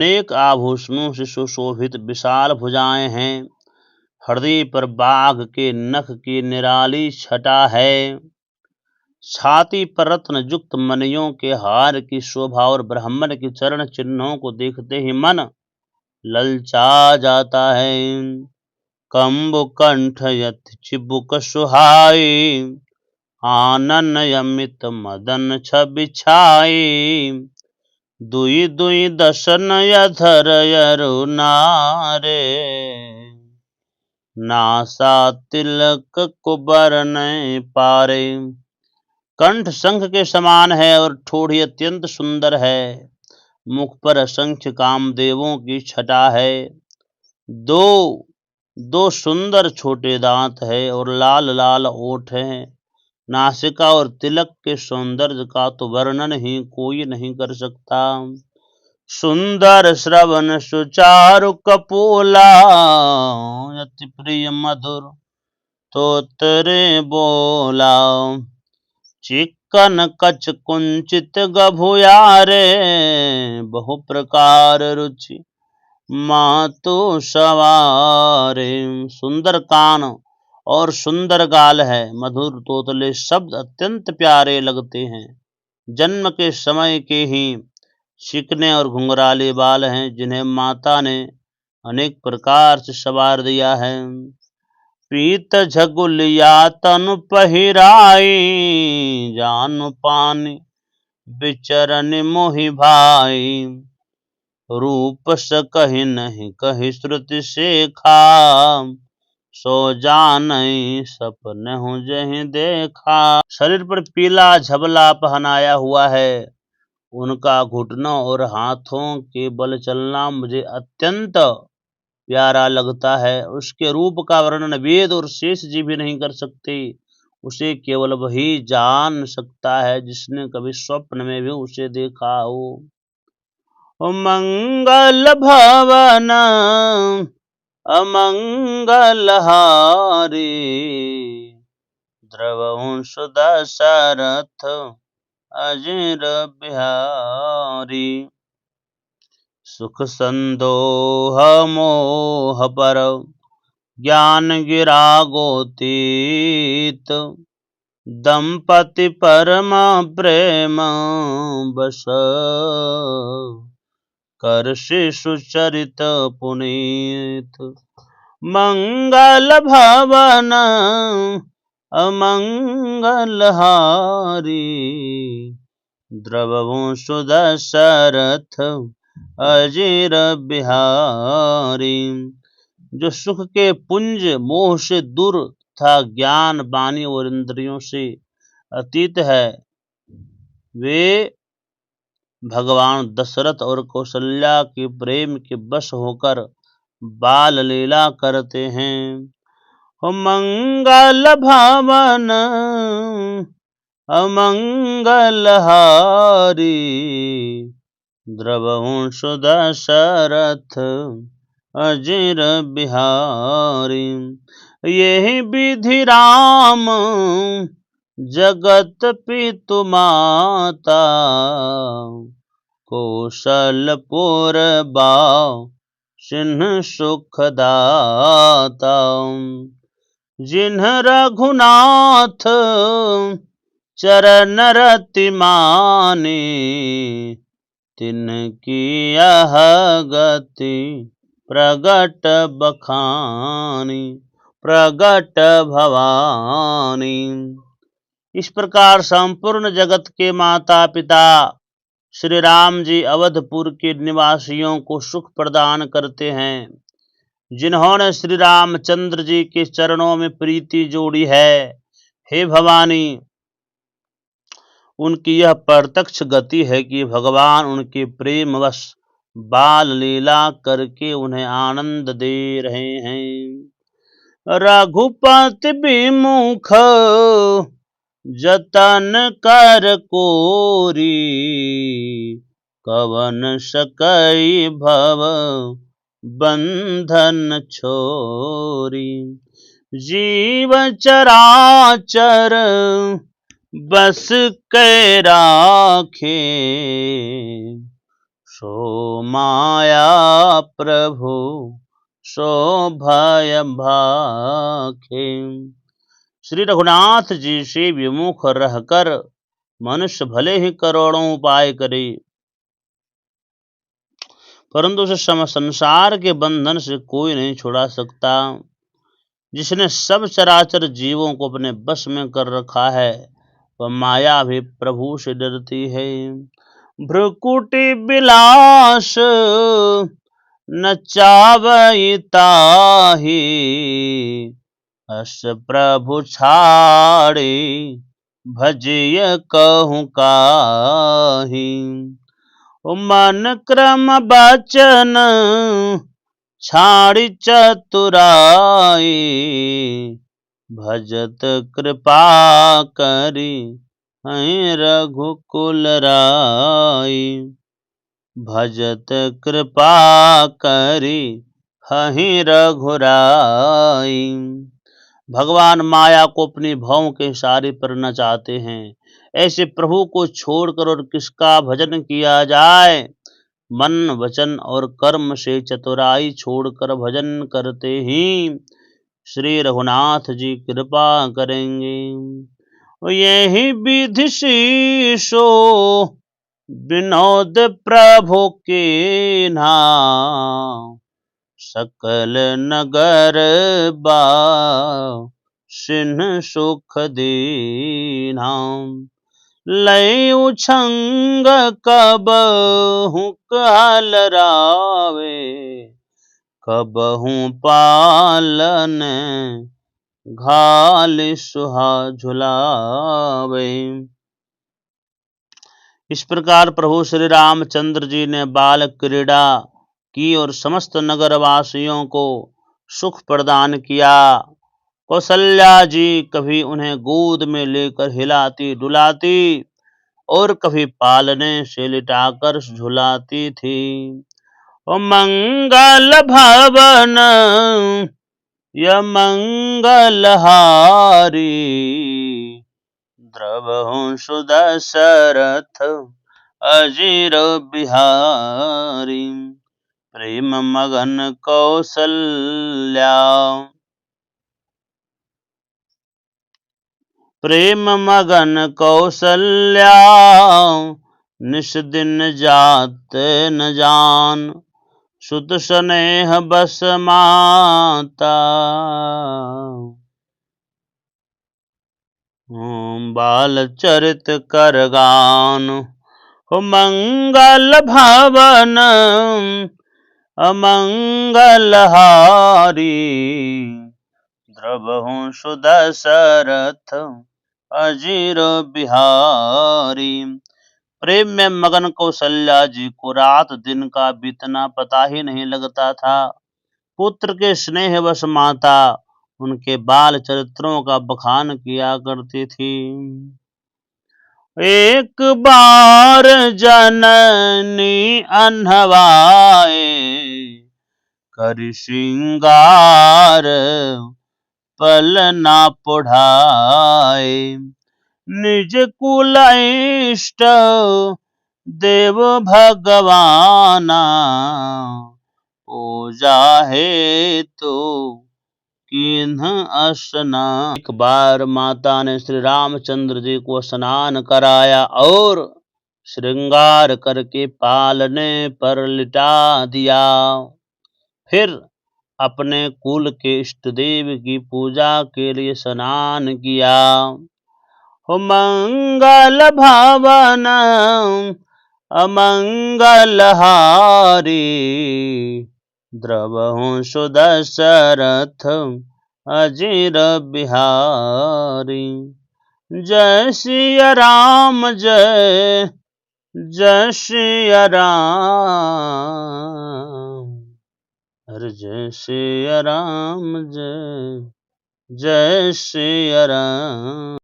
अनेक आभूषणों से सुशोभित विशाल भुजाएं हैं। हृदय पर बाघ के नख की निराली छटा है। छाती पर रत्न युक्त मणियों के हार की शोभा और ब्राह्मण के चरण चिन्हों को देखते ही मन ललचा जाता है। कंबु कंठ यति चिबुक सुहाई, आनन यमित मदन छवि छाई। दुई दुई दशन यधर यरु नारे, नासा तिलक कुबर नहीं पारे। कंठ शंख के समान है और ठोड़ी अत्यंत सुंदर है। मुख पर असंख्य कामदेवों की छटा है। दो दो सुंदर छोटे दांत है और लाल लाल ओठ है। नासिका और तिलक के सौंदर्य का तो वर्णन ही कोई नहीं कर सकता। सुंदर श्रवण सुचारु कपोला, अति प्रिय मधुर तोतरे बोला। चिक्कन कच कुंचित गभुयारे, बहु प्रकार रुचि मातु सवारे। सुंदर कान और सुंदर गाल है। मधुर तोतले शब्द अत्यंत प्यारे लगते हैं। जन्म के समय के ही चिकने और घुंघराले बाल हैं, जिन्हें माता ने अनेक प्रकार से सवार दिया है। पीत झगुलिया तनु पहिराई, जानु पानी बिचरन मोहि भाई। रूप स कहि नहीं कहि श्रुति शेखा, सो जानई सपन हूँ जहि देखा। शरीर पर पीला झबला पहनाया हुआ है। उनका घुटनों और हाथों के बल चलना मुझे अत्यंत प्यारा लगता है। उसके रूप का वर्णन वेद और शेष जी भी नहीं कर सकते। उसे केवल वही जान सकता है जिसने कभी स्वप्न में भी उसे देखा हो। मंगल भवन अमंगल हारी, द्रवंश दशरथ अजिर बिहारी। सुख संदोह मोह पर ज्ञान गिरा गोतीत, दंपति परम प्रेम बस कर शिशु चरित पुनीत। मंगल भवन अमंगल हारी, द्रवंश दशरथ अजिर बिहारी। जो सुख के पुंज मोह से दूर था, ज्ञान वाणी और इंद्रियों से अतीत है, वे भगवान दशरथ और कौशल्या के प्रेम के वश होकर बाल लीला करते हैं। मंगल भवन अमंगल हारी, द्रवंश दशरथ अजिर बिहारी। यही विधि राम जगत पितु माता, कौशलपुर बाव सिंह सुखदाता। जिन्ह रघुनाथ चरण रति मानी, तिनकी यह गति प्रगट बखानी, प्रगट भवानी। इस प्रकार संपूर्ण जगत के माता पिता श्री राम जी अवधपुर के निवासियों को सुख प्रदान करते हैं। जिन्होंने श्री रामचंद्र जी के चरणों में प्रीति जोड़ी है, हे भवानी, उनकी यह प्रत्यक्ष गति है कि भगवान उनके प्रेमवश बाल लीला करके उन्हें आनंद दे रहे हैं। रघुपति विमुख जतन कर कोरी, कवन सकई भव बंधन छोरी। जीव चराचर बस कै राखे, सो माया प्रभु सो भय भाखे। श्री रघुनाथ जी से विमुख रहकर मनुष्य भले ही करोड़ों उपाय करे, परंतु उसे संसार के बंधन से कोई नहीं छुड़ा सकता। जिसने सब चराचर जीवों को अपने बस में कर रखा है, वह माया भी प्रभु से डरती है। भ्रुकुटी विलास न चावई ताहि, अस प्रभु छाड़े भजिय कहूँ काहि। मन क्रम बचन छाड़ी चतुराई, भजत कृपा करी हैं रघुकुल राई। भजत कृपा करी हैं रघुराई। भगवान माया को अपनी भौं के इशारे पर नचाते हैं। ऐसे प्रभु को छोड़कर और किसका भजन किया जाए। मन वचन और कर्म से चतुराई छोड़कर भजन करते ही श्री रघुनाथ जी कृपा करेंगे। यही विधि शीशो विनोद प्रभु के नाम, सकल नगर बा सिन्ह सुख दीना। लय छंग कबहु कहलरावे, कबहु पालन घाल सुहा झुलावे। इस प्रकार प्रभु श्री रामचंद्र जी ने बाल क्रीड़ा की और समस्त नगरवासियों को सुख प्रदान किया। कौशल्या जी कभी उन्हें गोद में लेकर हिलाती डुलाती और कभी पालने से लिटाकर झुलाती थी। मंगल भवन य मंगलहारी, द्रवहु सुदशरथ अजीर बिहारी। प्रेम मगन कौशल्या, प्रेम मगन कौशल्या, निस दिन जात न जान। सुत स्नेह बस माता, बाल चरित कर गान। मंगल भवन अमंगलहारी, द्रवहु सुदशरथ अजीर बिहारी। प्रेम में मगन कौशल्या जी को रात दिन का बीतना पता ही नहीं लगता था। पुत्र के स्नेहवश माता उनके बाल चरित्रों का बखान किया करती थी। एक बार जननी अन्हवाए, करि श्रृंगार पलना पुढ़ाए। निज कुल इष्ट देव भगवाना, पूजा हेतु किन्ह स्नान। एक बार माता ने श्री रामचंद्र जी को स्नान कराया और श्रृंगार करके पालने पर लिटा दिया। फिर अपने कुल के इष्ट देव की पूजा के लिए स्नान किया। मंगल भवन अमंगलहारी, द्रवहु सुदशरथ अजीर बिहारी। जय सिया राम जय, जय सिया राम, हर जय सिया राम जय, जय सिया राम।